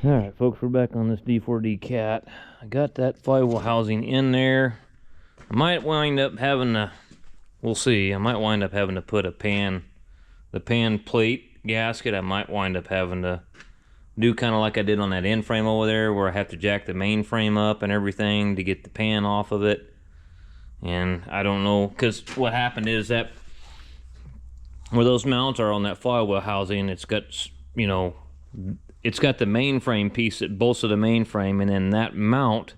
Alright folks, we're back on this D4D cat. I got that flywheel housing in there. I might wind up having to, we'll see, I might wind up having to put the pan plate gasket. I might wind up having to do kind of like I did on that end frame over there, where I have to jack the main frame up and everything to get the pan off of it. And I don't know, because what happened is that where those mounts are on that flywheel housing, it's got, you know, it's got the mainframe piece that bolts to the mainframe, and then that mount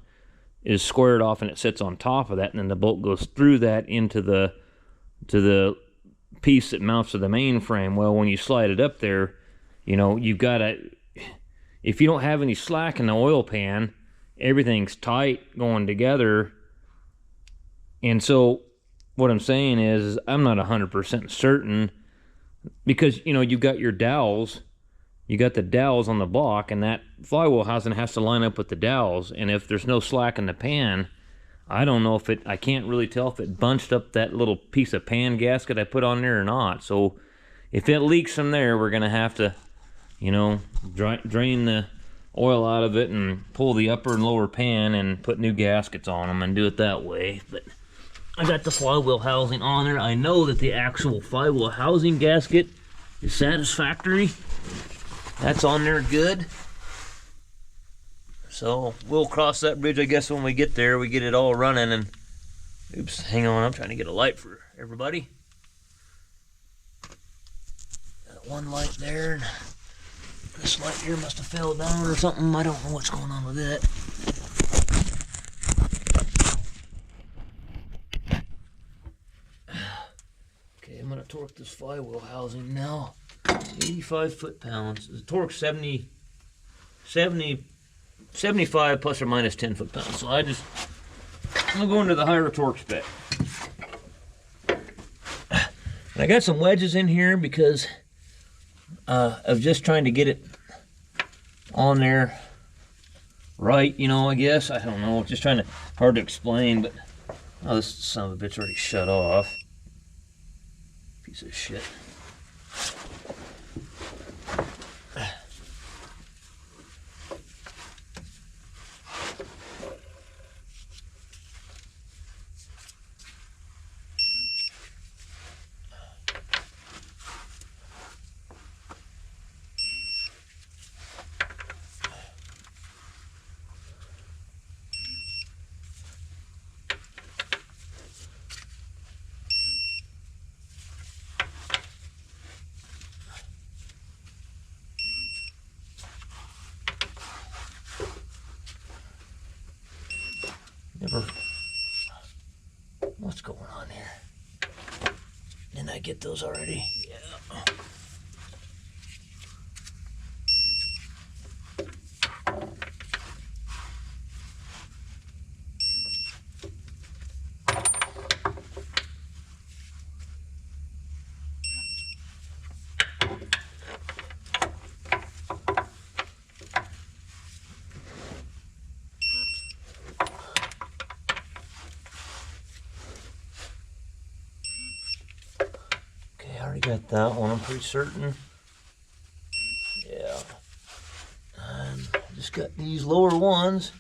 is squared off and it sits on top of that, and then the bolt goes through that into the piece that mounts to the mainframe. Well, when you slide it up there, you know, you've got to, if you don't have any slack in the oil pan, everything's tight going together. And so what I'm saying is I'm not 100% certain, because, you know, you've got your dowels. You got the dowels on the block, and that flywheel housing has to line up with the dowels. And if there's no slack in the pan, I don't know if it, I can't really tell if it bunched up that little piece of pan gasket I put on there or not. So if it leaks from there, we're gonna have to, you know, drain the oil out of it and pull the upper and lower pan and put new gaskets on them and do it that way. But I got the flywheel housing on there. I know that the actual flywheel housing gasket is satisfactory. That's on there good. So we'll cross that bridge, I guess, when we get there. We get it all running. And oops, hang on, I'm trying to get a light for everybody. Got one light there, and this light here must have fell down or something. I don't know what's going on with it. Okay, I'm gonna torque this flywheel housing now. 85 foot-pounds. The torque's 75 plus or minus 10 foot-pounds. So I'm gonna go into the higher torque spec. And I got some wedges in here because of just trying to get it on there right, you know, I guess. I don't know, just trying to, hard to explain, but oh, this son of a bitch already shut off. Piece of shit. What's going on here? Didn't I get those already? Yeah. Got that one, I'm pretty certain. Yeah. And just got these lower ones.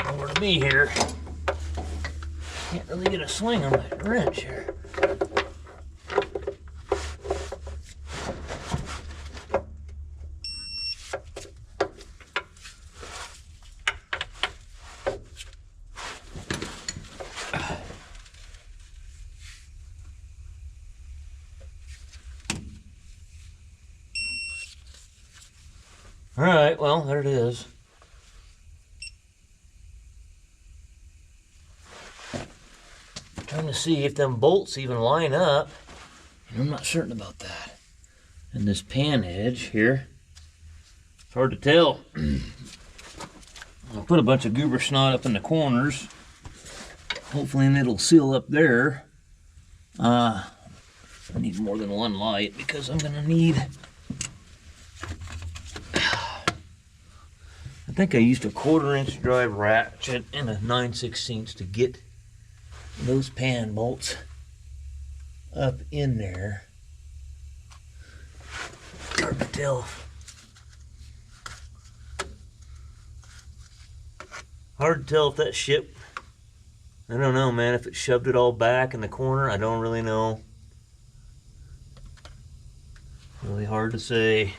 Over to me here. Can't really get a swing on that wrench here. All right, well, there it is. I'm trying to see if them bolts even line up. I'm not certain about that. And this pan edge here, it's hard to tell. I'll put a bunch of goober snot up in the corners. Hopefully it'll seal up there. I need more than one light because I'm gonna need, I think I used a 1/4 inch drive ratchet and a 9/16 to get those pan bolts up in there. Hard to tell. Hard to tell if that ship, I don't know, man, if it shoved it all back in the corner. I don't really know. Really hard to say.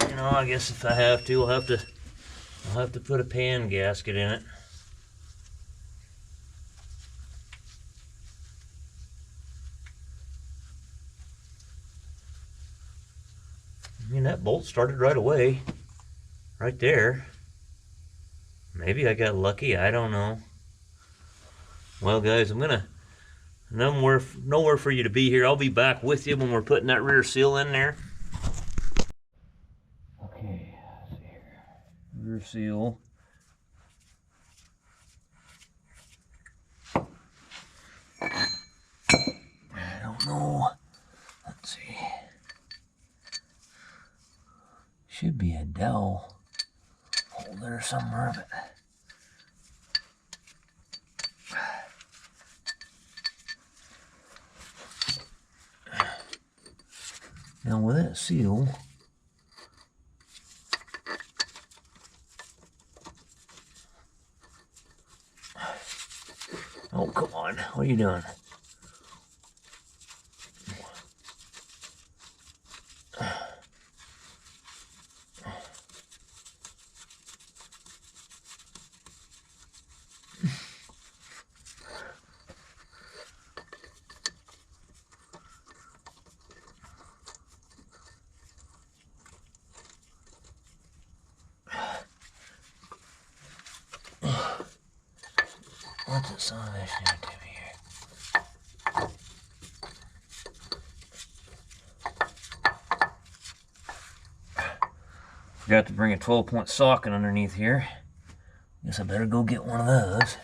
You know, I guess if I have to, I'll have to put a pan gasket in it. I mean, that bolt started right away. Right there. Maybe I got lucky, I don't know. Well, guys, I'm gonna, nowhere for you to be here. I'll be back with you when we're putting that rear seal in there. Okay, let's see here. Rear seal. I don't know. Let's see. Should be a dowel hole there somewhere, but now with that seal, oh come on, what are you doing? What's the son of this shit to me here? Forgot to bring a 12-point socket underneath here. Guess I better go get one of those.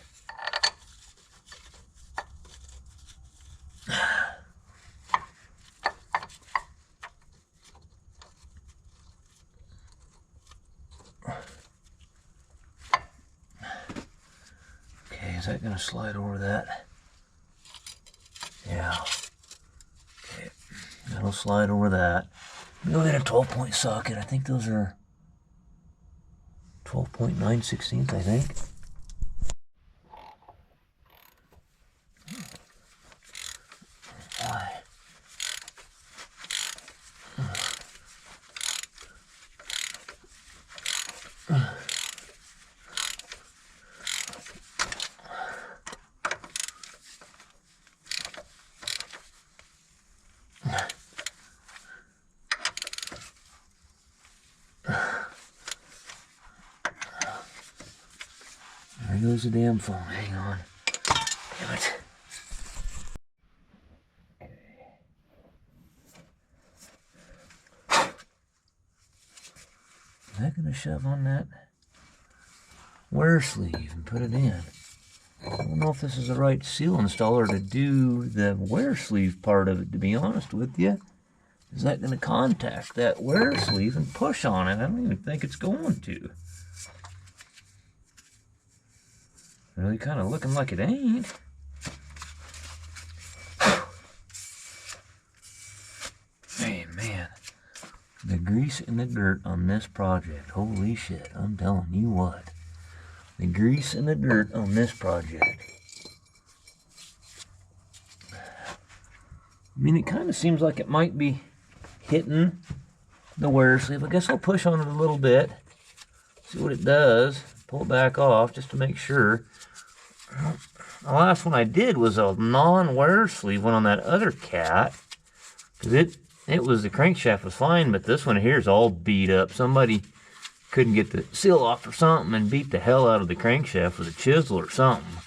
Is that going to slide over that? Yeah. Okay. That'll slide over that. Go get a 12-point socket. I think those are 12.9/16, I think. There goes the damn phone. Hang on. Damn it. Okay. Is that going to shove on that wear sleeve and put it in? I don't know if this is the right seal installer to do the wear sleeve part of it, to be honest with you. Is that going to contact that wear sleeve and push on it? I don't even think it's going to. Really kind of looking like it ain't. Hey, man. The grease and the dirt on this project. Holy shit, I'm telling you what. The grease and the dirt on this project. I mean, it kind of seems like it might be hitting the wear sleeve. I guess I'll push on it a little bit. See what it does. Pull it back off just to make sure. The last one I did was a non-wear sleeve one on that other cat. Because it was, the crankshaft was fine, but this one here is all beat up. Somebody couldn't get the seal off or something and beat the hell out of the crankshaft with a chisel or something.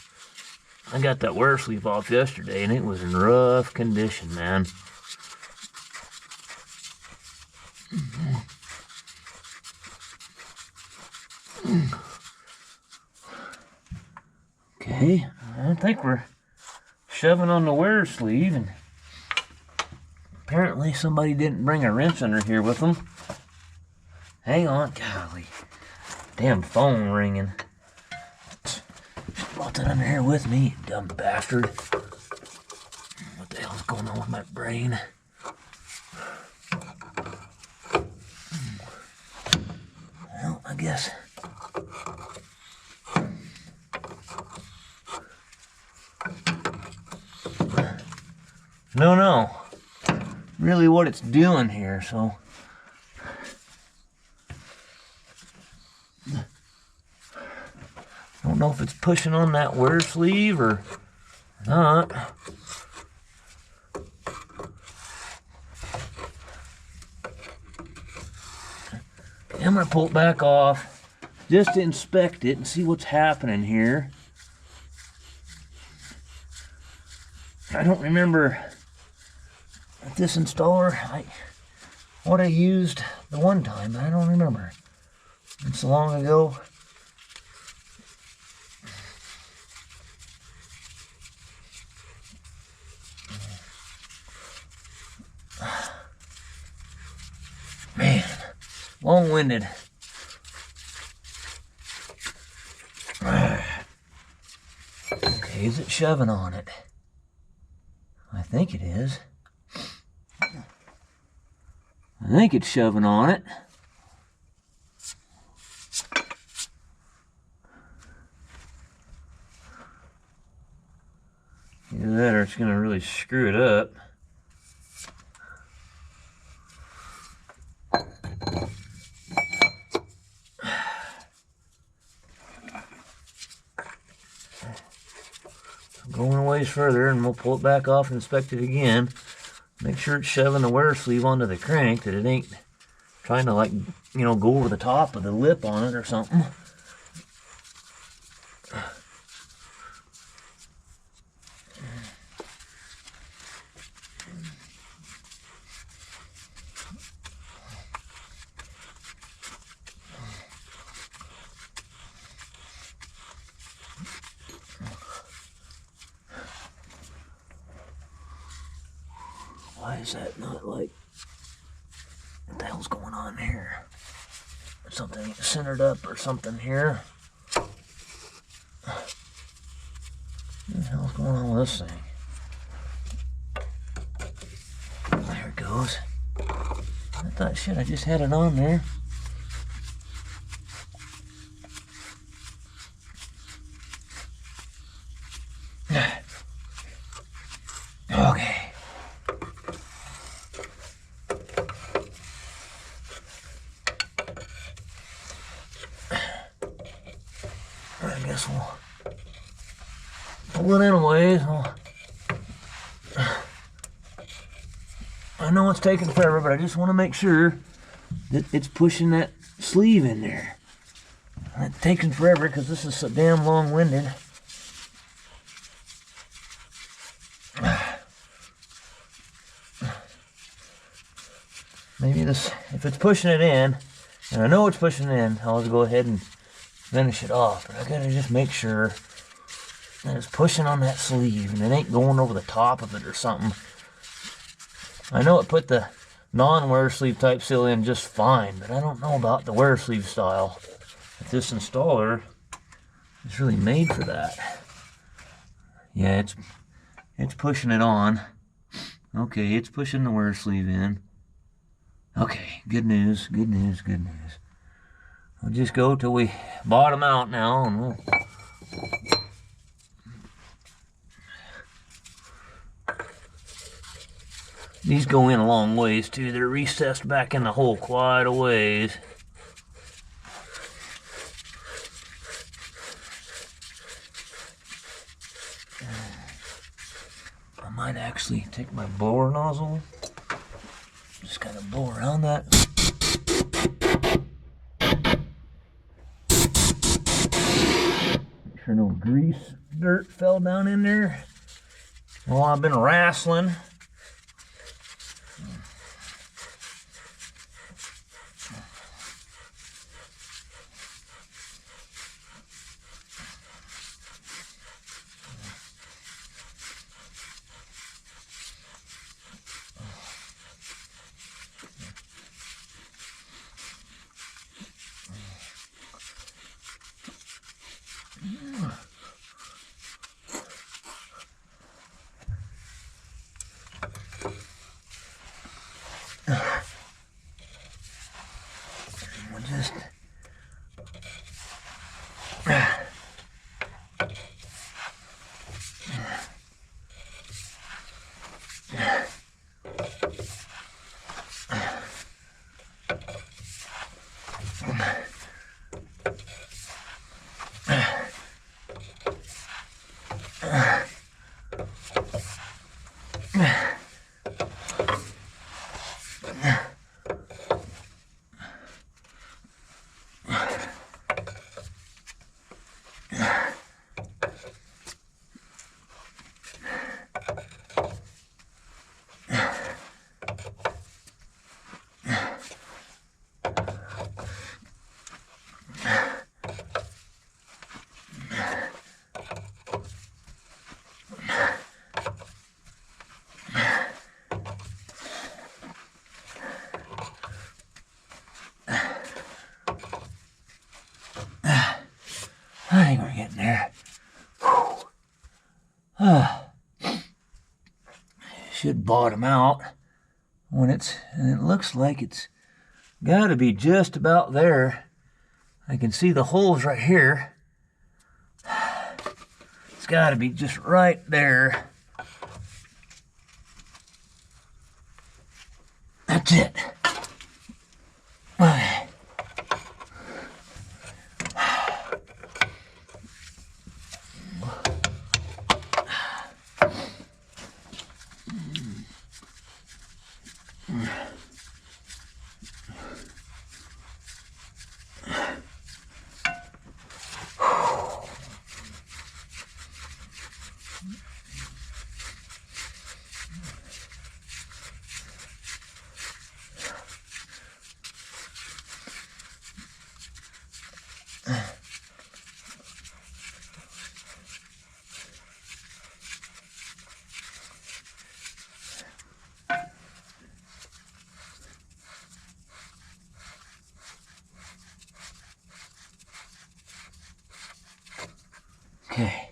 I got that wear sleeve off yesterday and it was in rough condition, man. Okay, I think we're shoving on the wear sleeve, and apparently somebody didn't bring a wrench under here with them. Hang on, golly, damn phone ringing. Just brought that under here with me, you dumb bastard. What the hell's going on with my brain? guess. No. Really what it's doing here, so. Don't know if it's pushing on that wear sleeve or not. I'm gonna pull it back off just to inspect it and see what's happening here. I don't remember this installer, what I used the one time, I don't remember. It's so long ago. Man, long-winded. Okay, is it shoving on it? I think it is. I think it's shoving on it. Either that or it's going to really screw it up. Going a ways further and we'll pull it back off and inspect it again. Make sure it's shoving the wear sleeve onto the crank, that it ain't trying to, like, you know, go over the top of the lip on it or something. Why is that not like, what the hell's going on here? Something centered up or something here. What the hell's going on with this thing? There it goes. I thought, shit, I just had it on there. Okay. I guess we'll pull it in a ways. I know it's taking forever, but I just want to make sure that it's pushing that sleeve in there. It's taking forever because this is so damn long-winded. Maybe this, if it's pushing it in, and I know it's pushing it in, I'll just go ahead and finish it off. But I gotta just make sure that it's pushing on that sleeve and it ain't going over the top of it or something. I know it put the non-wear sleeve type seal in just fine, but I don't know about the wear sleeve style. If this installer is really made for that. Yeah, it's pushing it on. Okay, it's pushing the wear sleeve in. Okay, good news, good news, good news. We'll just go till we bottom out now, and we'll... These go in a long ways too. They're recessed back in the hole quite a ways. I might actually take my blower nozzle. Just kind of blow around that. Make sure no grease, dirt fell down in there. Well, I've been wrestling. I think we're getting there. Should bottom out when and it looks like it's got to be just about there. I can see the holes right here. It's got to be just right there. That's it. Okay.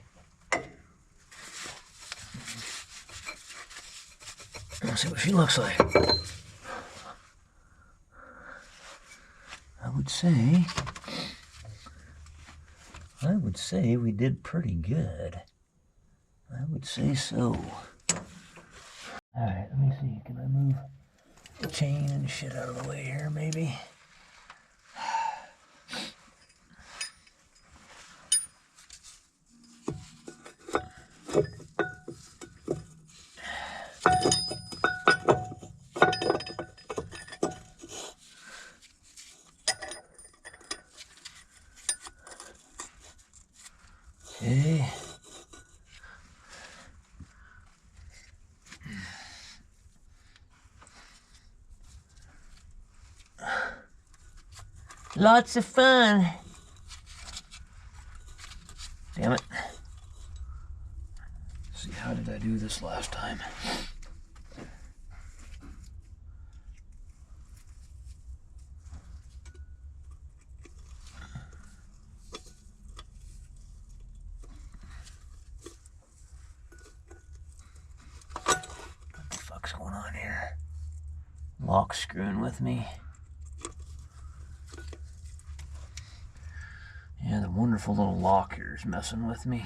Let's see what she looks like. I would say we did pretty good. I would say so. Alright, let me see. Can I move the chain and shit out of the way here, maybe? Okay. Lots of fun. Damn it. Let's see, how did I do this last time? What the fuck's going on here? Lock screwing with me. Yeah, the wonderful little lock here is messing with me.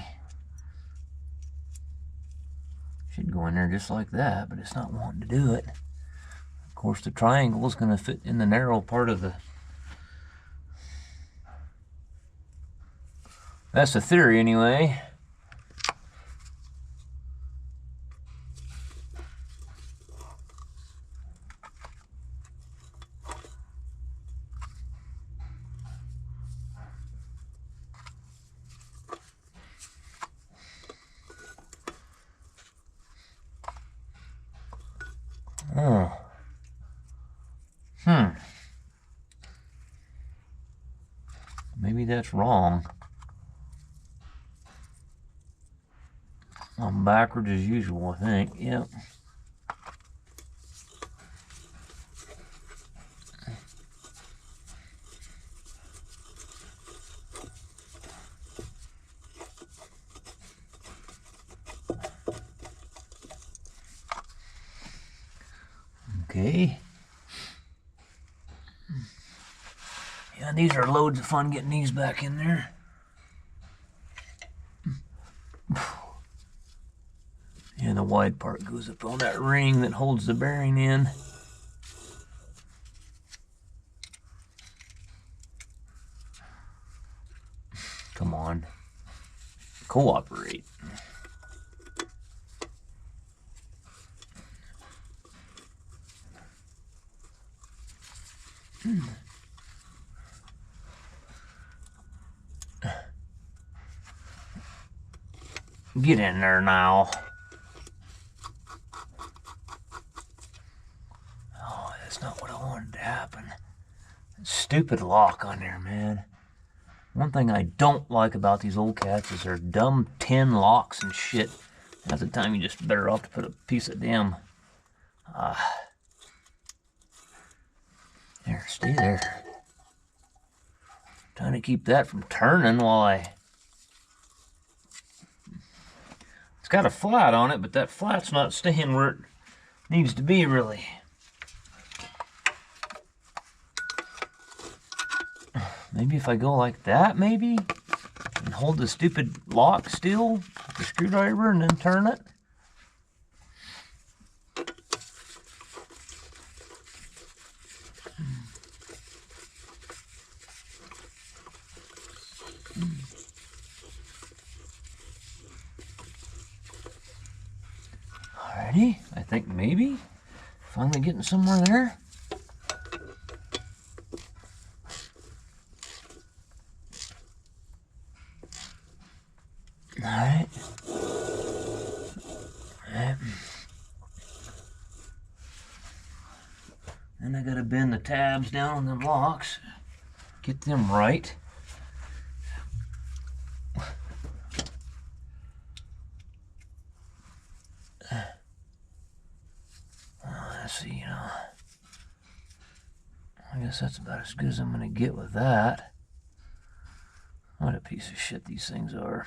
Should go in there just like that, but it's not wanting to do it. Of course, the triangle is going to fit in the narrow part of the... That's the theory, anyway. Oh. Maybe that's wrong. I'm backwards as usual, I think. Yep. Okay. Yeah, these are loads of fun getting these back in there. And the wide part goes up on that ring that holds the bearing in. Come on. Cooperate. Get in there now. Oh, that's not what I wanted to happen. Stupid lock on there, man. One thing I don't like about these old cats is their dumb tin locks and shit. Half the time you just better off to put a piece of damn... there, stay there. Trying to keep that from turning while I... It's got a flat on it, but that flat's not staying where it needs to be, really. Maybe if I go like that, maybe? And hold the stupid lock still, the screwdriver, and then turn it? Alrighty, I think maybe. Finally getting somewhere there. Alright. Then I gotta bend the tabs down on them locks. Get them right. Let's see, you know. I guess that's about as good as I'm gonna get with that. What a piece of shit these things are.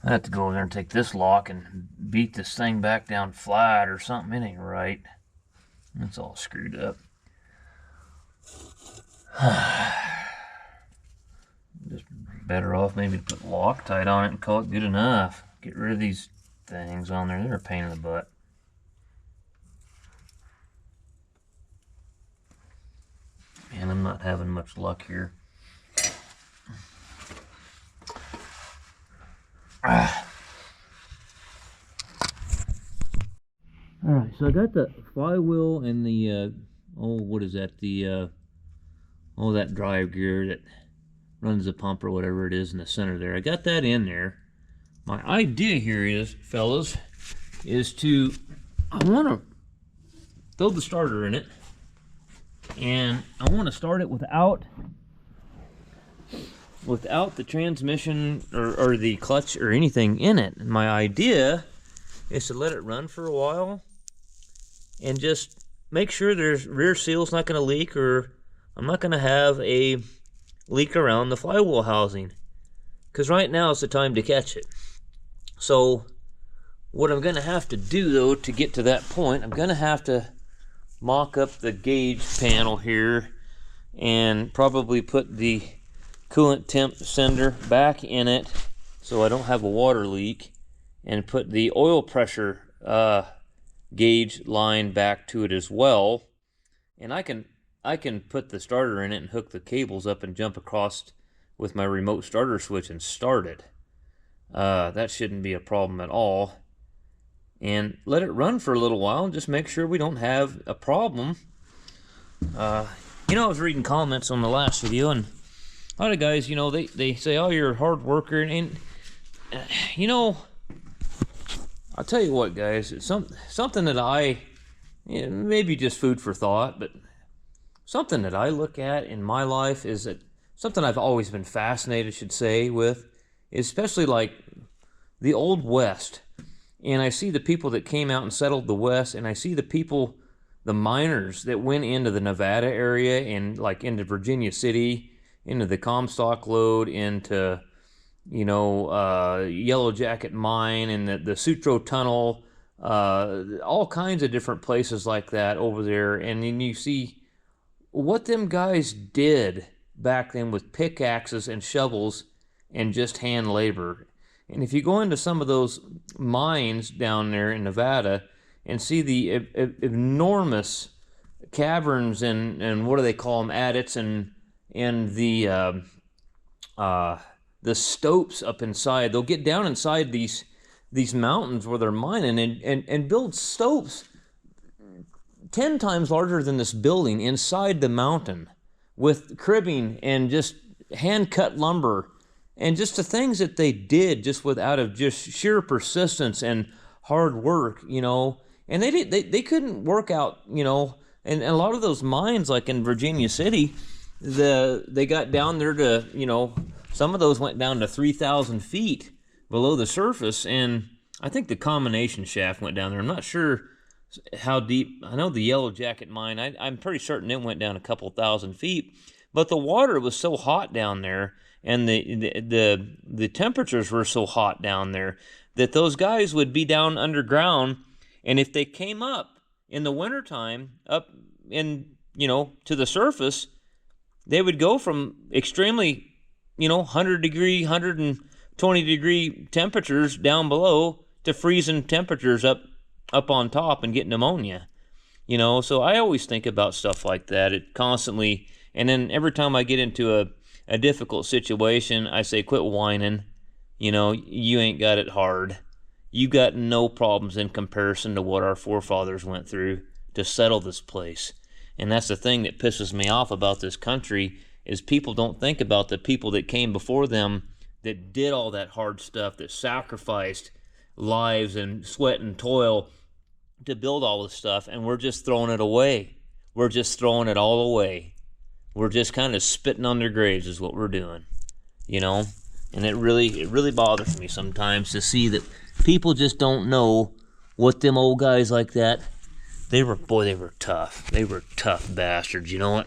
I have to go over there and take this lock and beat this thing back down flat or something. It ain't right. It's all screwed up. Just better off maybe to put Loctite on it and call it good enough. Get rid of these things on there. They're a pain in the butt. Man, I'm not having much luck here. Alright, so I got the flywheel and the, what is that? The, that drive gear that runs the pump or whatever it is in the center there. I got that in there. My idea here is, fellas, is to, I want to throw the starter in it, and I want to start it without the transmission or the clutch or anything in it. And my idea is to let it run for a while and just make sure there's rear seal's not going to leak, or I'm not going to have a leak around the flywheel housing, because right now is the time to catch it. So what I'm going to have to do, though, to get to that point, I'm going to have to mock up the gauge panel here and probably put the coolant temp sender back in it so I don't have a water leak, and put the oil pressure gauge line back to it as well. And I can put the starter in it and hook the cables up and jump across with my remote starter switch and start it. That shouldn't be a problem at all. And let it run for a little while and just make sure we don't have a problem. You know, I was reading comments on the last video, and a lot of guys, you know, they say, oh, you're a hard worker. And you know, I'll tell you what, guys, it's something that maybe just food for thought, but something that I look at in my life is that something I've always been fascinated, should say, with, especially like the Old West. And I see the people that came out and settled the West, and I see the people, the miners that went into the Nevada area and like into Virginia City, into the Comstock Lode, into, you know, Yellow Jacket Mine and the Sutro Tunnel, all kinds of different places like that over there. And then you see what them guys did back then with pickaxes and shovels and just hand labor. And if you go into some of those mines down there in Nevada and see the enormous caverns and what do they call them, adits, and the the stopes up inside. They'll get down inside these mountains where they're mining and build stopes 10 times larger than this building inside the mountain with cribbing and just hand-cut lumber and just the things that they did just out of just sheer persistence and hard work, you know. And they couldn't work out, you know, and a lot of those mines, like in Virginia City, they got down there to, you know, some of those went down to 3,000 feet below the surface, and I think the combination shaft went down there. I'm not sure how deep. I know the Yellow Jacket mine, I'm pretty certain it went down a couple thousand feet, but the water was so hot down there, and the temperatures were so hot down there that those guys would be down underground, and if they came up in the wintertime, up in, you know, to the surface, they would go from extremely, you know, 100-degree, 120-degree temperatures down below to freezing temperatures up on top and get pneumonia, you know. So I always think about stuff like that. It constantly, and then every time I get into a difficult situation, I say, quit whining. You know, you ain't got it hard. You got no problems in comparison to what our forefathers went through to settle this place. And that's the thing that pisses me off about this country, is people don't think about the people that came before them that did all that hard stuff, that sacrificed lives and sweat and toil to build all this stuff, and we're just throwing it away. We're just throwing it all away. We're just kind of spitting on their graves is what we're doing, you know? And it really bothers me sometimes to see that people just don't know what them old guys like that, they were tough. They were tough bastards, you know what?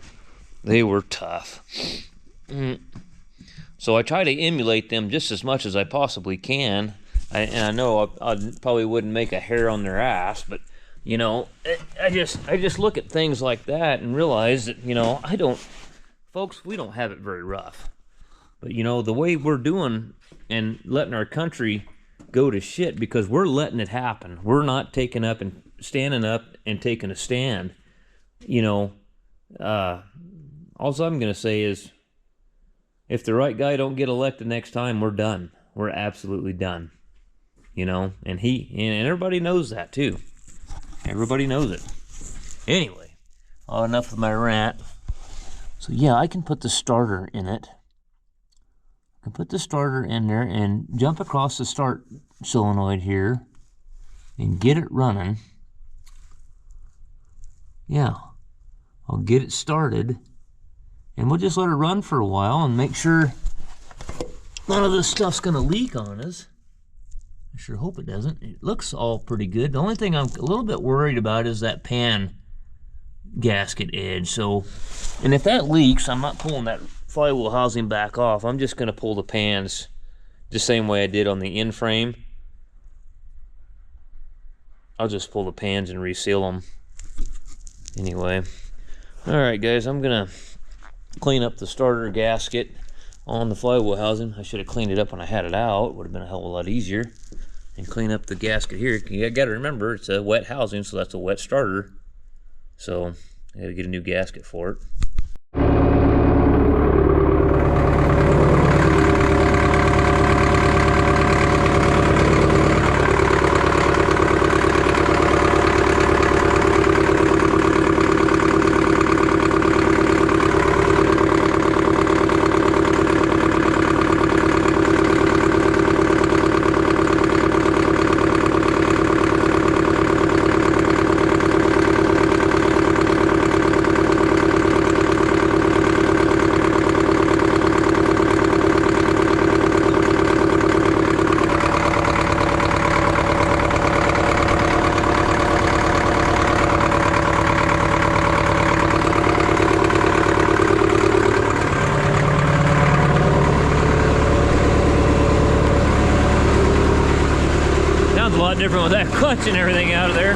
They were tough. So I try to emulate them just as much as I possibly can. And I know I probably wouldn't make a hair on their ass, but, you know, I just look at things like that and realize that, you know, folks, we don't have it very rough. But, you know, the way we're doing and letting our country go to shit because we're letting it happen. We're not taking up and standing up and taking a stand. You know, all I'm going to say is, if the right guy don't get elected next time, we're done. We're absolutely done. You know, and everybody knows that too. Everybody knows it. Anyway, enough of my rant. So yeah, I can put the starter in it. I can put the starter in there and jump across the start solenoid here and get it running. Yeah, I'll get it started, and we'll just let it run for a while and make sure none of this stuff's gonna leak on us. I sure hope it doesn't. It looks all pretty good. The only thing I'm a little bit worried about is that pan gasket edge. So, and if that leaks, I'm not pulling that flywheel housing back off. I'm just going to pull the pans the same way I did on the end frame. I'll just pull the pans and reseal them. Anyway, all right, guys, I'm going to clean up the starter gasket on the flywheel housing. I should have cleaned it up when I had it out. Would have been a hell of a lot easier. And clean up the gasket here. You got to remember, it's a wet housing, so that's a wet starter. So I got to get a new gasket for it. Different with that clutch and everything out of there.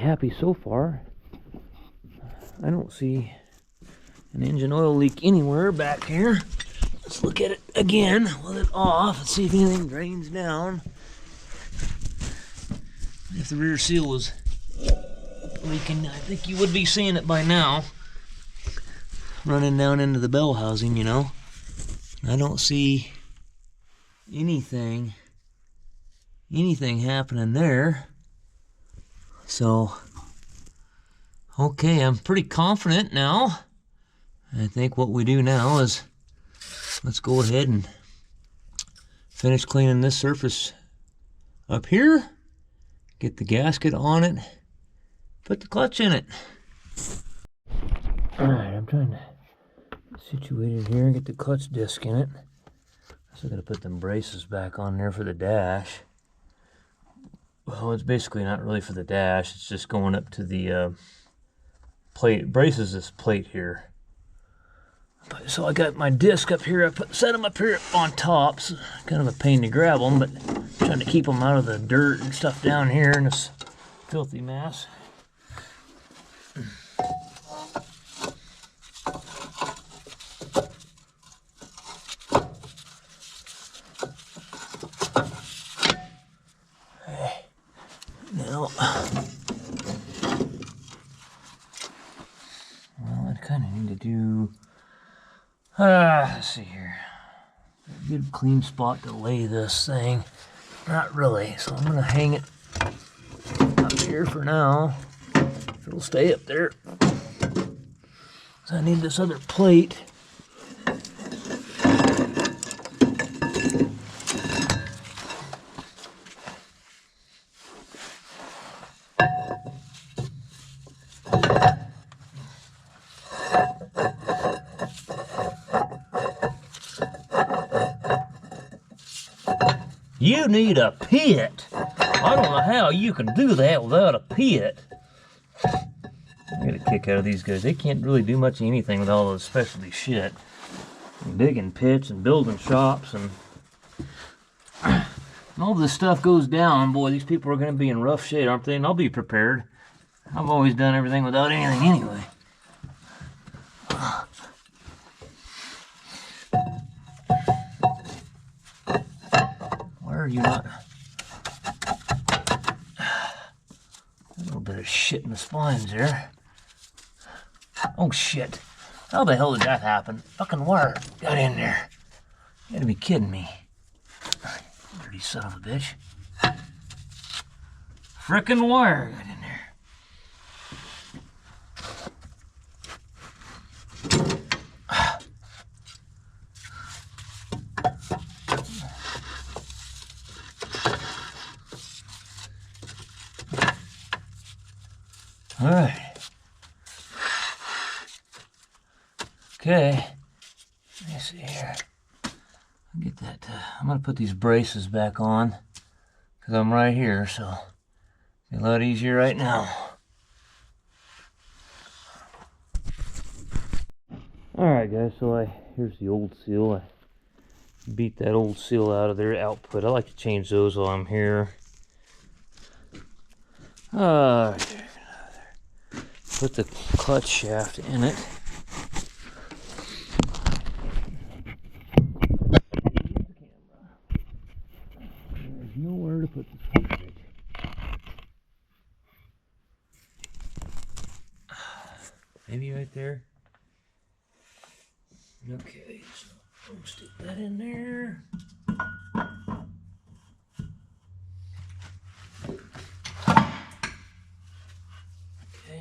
happy so far. I don't see an engine oil leak anywhere back here. Let's look at it again with it off and see if anything drains down. If the rear seal was leaking, I think you would be seeing it by now. Running down into the bell housing, you know. I don't see anything happening there. So, okay, I'm pretty confident now. I think what we do now is let's go ahead and finish cleaning this surface up here, get the gasket on it, put the clutch in it. Alright, I'm trying to situate it here and get the clutch disc in it. So I gotta put them braces back on there for the dash. Well, it's basically not really for the dash, it's just going up to the plate, braces this plate here. So I got my disc up here, set them up here on top. It's kind of a pain to grab them, but I'm trying to keep them out of the dirt and stuff down here in this filthy mess. Now, well, I kind of need to do, let's see here, a good clean spot to lay this thing. Not really, so I'm gonna hang it up here for now. It'll stay up there. So I need this other plate. You need a pit. I don't know how you can do that without a pit. I get a kick out of these guys. They can't really do much of anything with all this specialty shit. Digging pits and building shops and all this stuff goes down. Boy, these people are going to be in rough shape, aren't they? And I'll be prepared. I've always done everything without anything anyway. Why are you not? A little bit of shit in the spines there. Oh shit. How the hell did that happen? Fucking wire got in there. You gotta be kidding me. Dirty son of a bitch. Frickin' wire got in there. All right. Okay. Let me see here. I'll get that. I'm gonna put these braces back on because I'm right here, so it's a lot easier right now. All right, guys. So here's the old seal. I beat that old seal out of their output. I like to change those while I'm here. Put the clutch shaft in it. There's nowhere to put this cartridge. Maybe right there. Okay, so we'll stick that in there.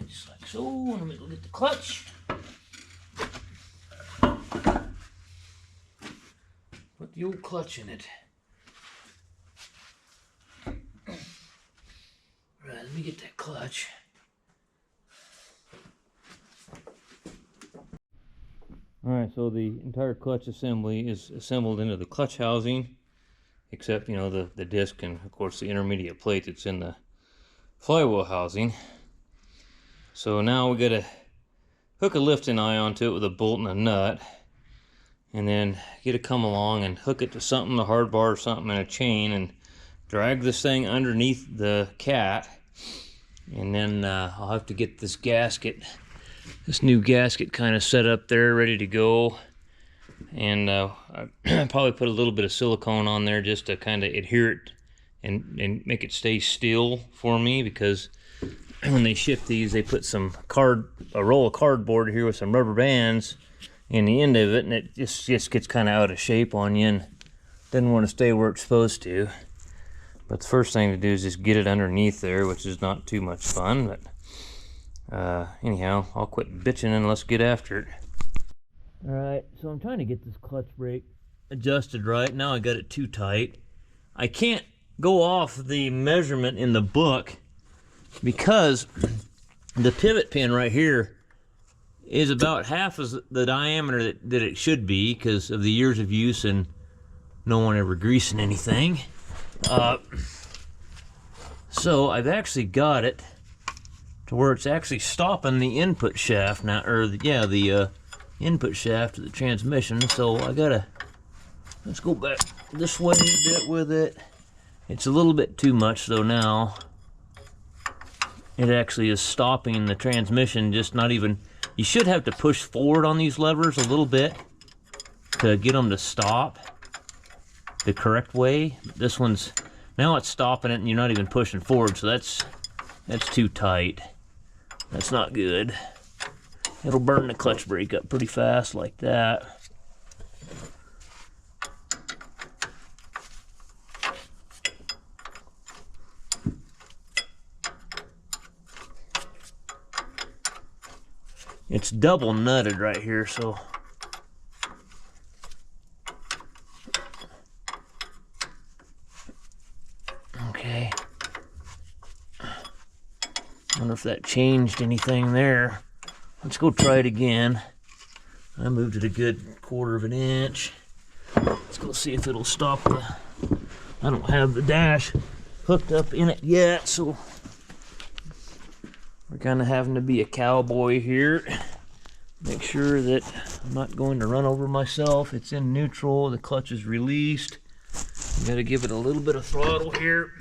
Just like so, and I'm gonna get the clutch. Put the old clutch in it. Right, let me get that clutch. Alright, so the entire clutch assembly is assembled into the clutch housing, except, you know, the disc and, of course, the intermediate plate that's in the flywheel housing. So now we gotta hook a lifting eye onto it with a bolt and a nut, and then get it come along and hook it to something, a hard bar or something, and a chain, and drag this thing underneath the cat, And then I'll have to get this new gasket kind of set up there, ready to go. And I'll probably put a little bit of silicone on there just to kind of adhere it and make it stay still for me, because when they ship these, they put a roll of cardboard here with some rubber bands in the end of it, and it just gets kind of out of shape on you and doesn't want to stay where it's supposed to. But the first thing to do is just get it underneath there, which is not too much fun. But anyhow, I'll quit bitching and let's get after it. All right, so I'm trying to get this clutch brake adjusted right. Now I got it too tight. I can't go off the measurement in the book because the pivot pin right here is about half as the diameter that it should be, because of the years of use and no one ever greasing anything. So I've actually got it to where it's actually stopping the input shaft now, or the input shaft of the transmission. So let's go back this way a bit with it. It's a little bit too much though now. It actually is stopping the transmission, just not even, you should have to push forward on these levers a little bit to get them to stop the correct way. This one's, now it's stopping it and you're not even pushing forward, so that's too tight. That's not good. It'll burn the clutch brake up pretty fast like that. It's double nutted right here, so okay. Wonder if that changed anything there. Let's go try it again. I moved it a good 1/4 of an inch. Let's go see if it'll stop the, I don't have the dash hooked up in it yet, so we're kind of having to be a cowboy here. Make sure that I'm not going to run over myself. It's in neutral, the clutch is released. You gotta give it a little bit of throttle here.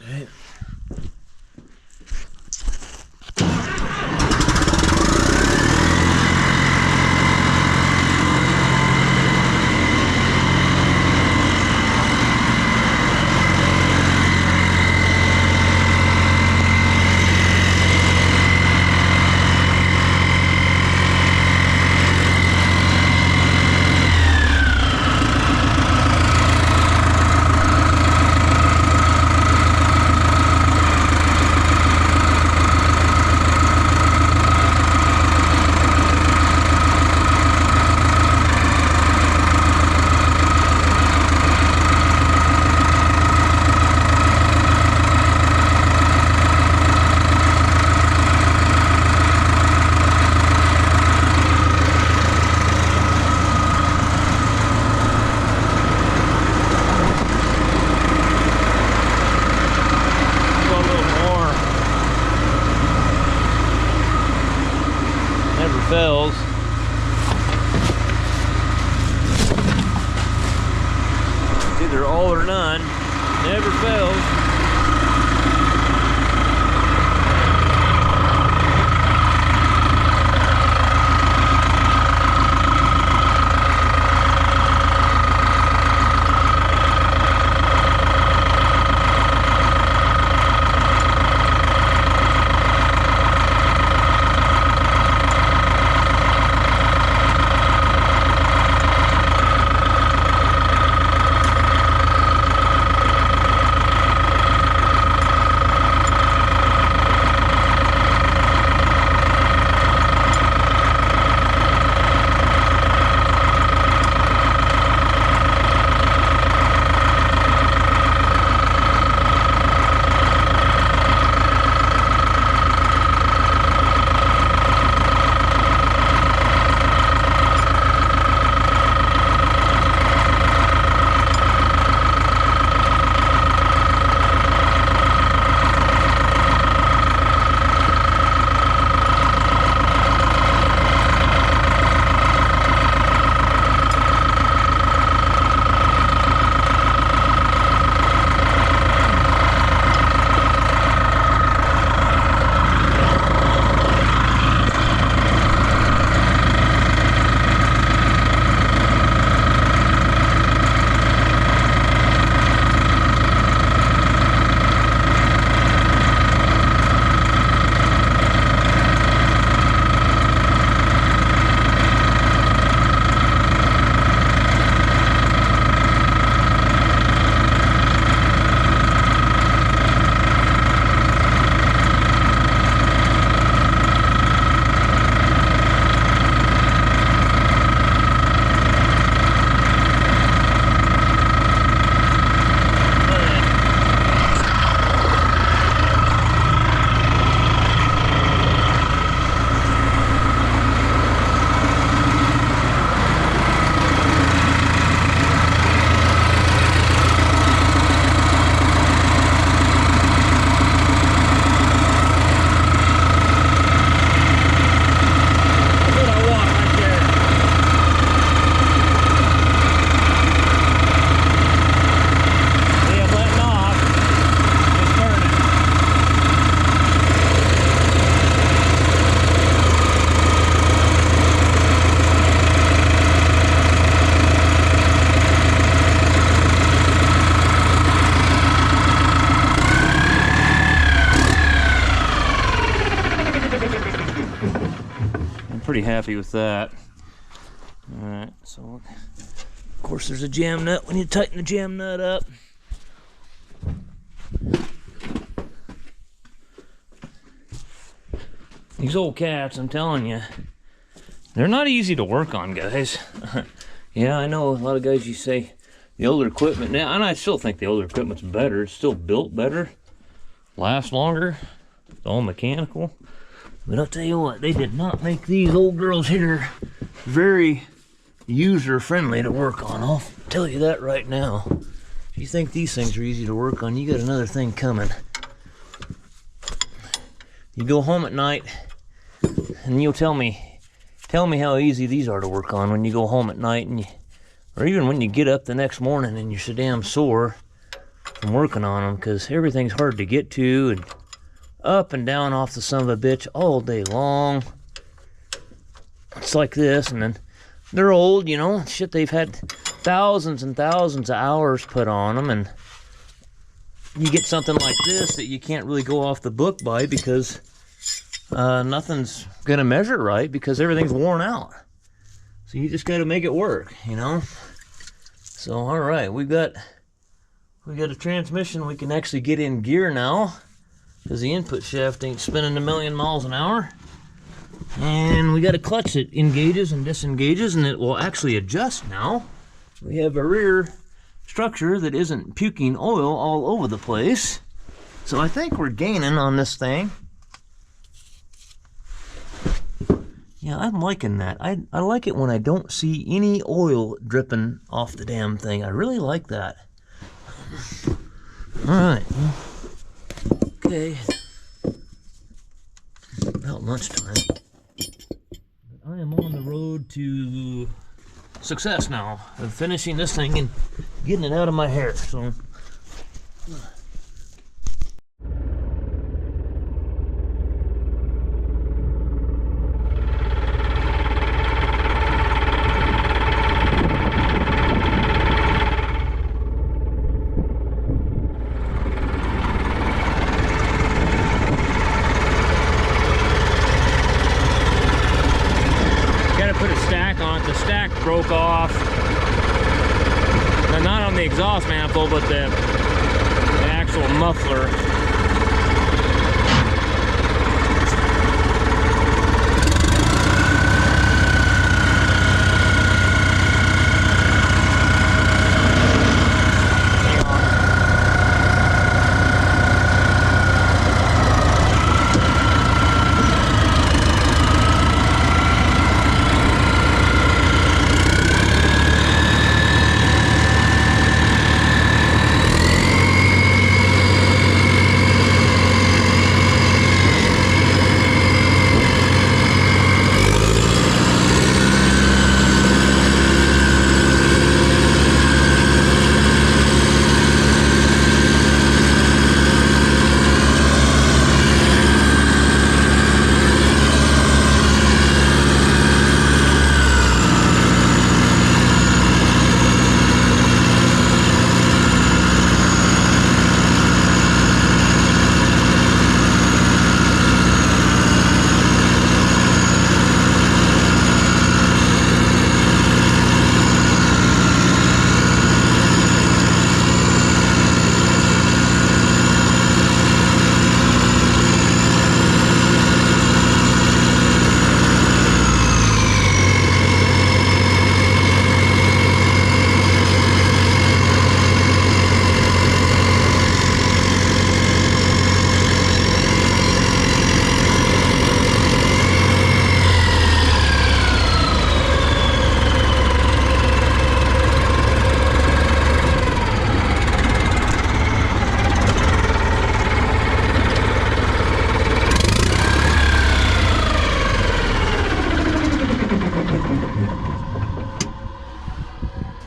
Okay. pretty happy with that. All right, so Of course, there's a jam nut. We need to tighten the jam nut up. These old cats, I'm telling you, they're not easy to work on, guys. Yeah, I know a lot of guys, you say the older equipment now, and I still think the older equipment's better. It's still built better, lasts longer. It's all mechanical. But I'll tell you what, they did not make these old girls here very user-friendly to work on. I'll tell you that right now. If you think these things are easy to work on, you got another thing coming. You go home at night, and you'll tell me how easy these are to work on when you go home at night, and or even when you get up the next morning and you're so damn sore from working on them, because everything's hard to get to, and up and down off the son of a bitch all day long. It's like this, and then they're old, you know, shit, they've had thousands and thousands of hours put on them, and you get something like this that you can't really go off the book by because nothing's gonna measure right because everything's worn out. So you just got to make it work, you know. So all right, we got a transmission we can actually get in gear now because the input shaft ain't spinning a million miles an hour. And we got a clutch that engages and disengages, and it will actually adjust now. We have a rear structure that isn't puking oil all over the place. So I think we're gaining on this thing. Yeah, I'm liking that. I like it when I don't see any oil dripping off the damn thing. I really like that. All right. Okay. About lunchtime. I am on the road to success now of finishing this thing and getting it out of my hair. So broke off. Now, not on the exhaust manifold, but the actual muffler.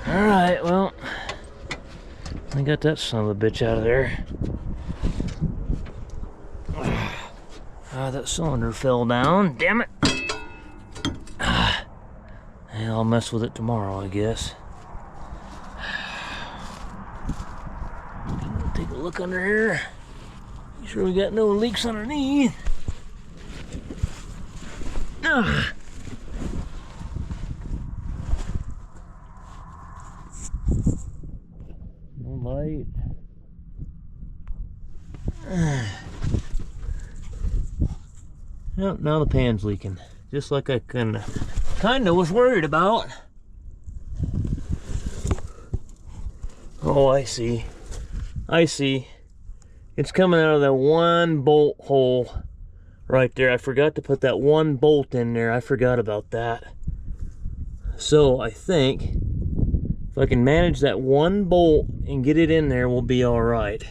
Alright, well, I got that son of a bitch out of there. Ah, that cylinder fell down, damn it. And I'll mess with it tomorrow, I guess. Take a look under here. Make sure we got no leaks underneath. tight. Yep, now the pan's leaking, just like I kinda was worried about. Oh, I see. It's coming out of that one bolt hole right there. I forgot to put that one bolt in there. I forgot about that. So I think if I can manage that one bolt and get it in there, we'll be all right.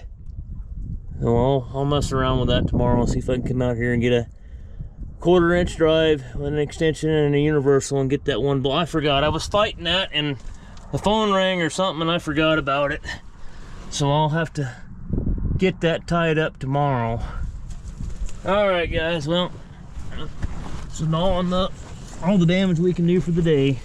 So I'll mess around with that tomorrow and see if I can come out here and get a 1/4 inch drive with an extension and a universal and get that one bolt. I forgot. I was fighting that and the phone rang or something and I forgot about it. So I'll have to get that tied up tomorrow. All right, guys. Well, this is all the damage we can do for the day.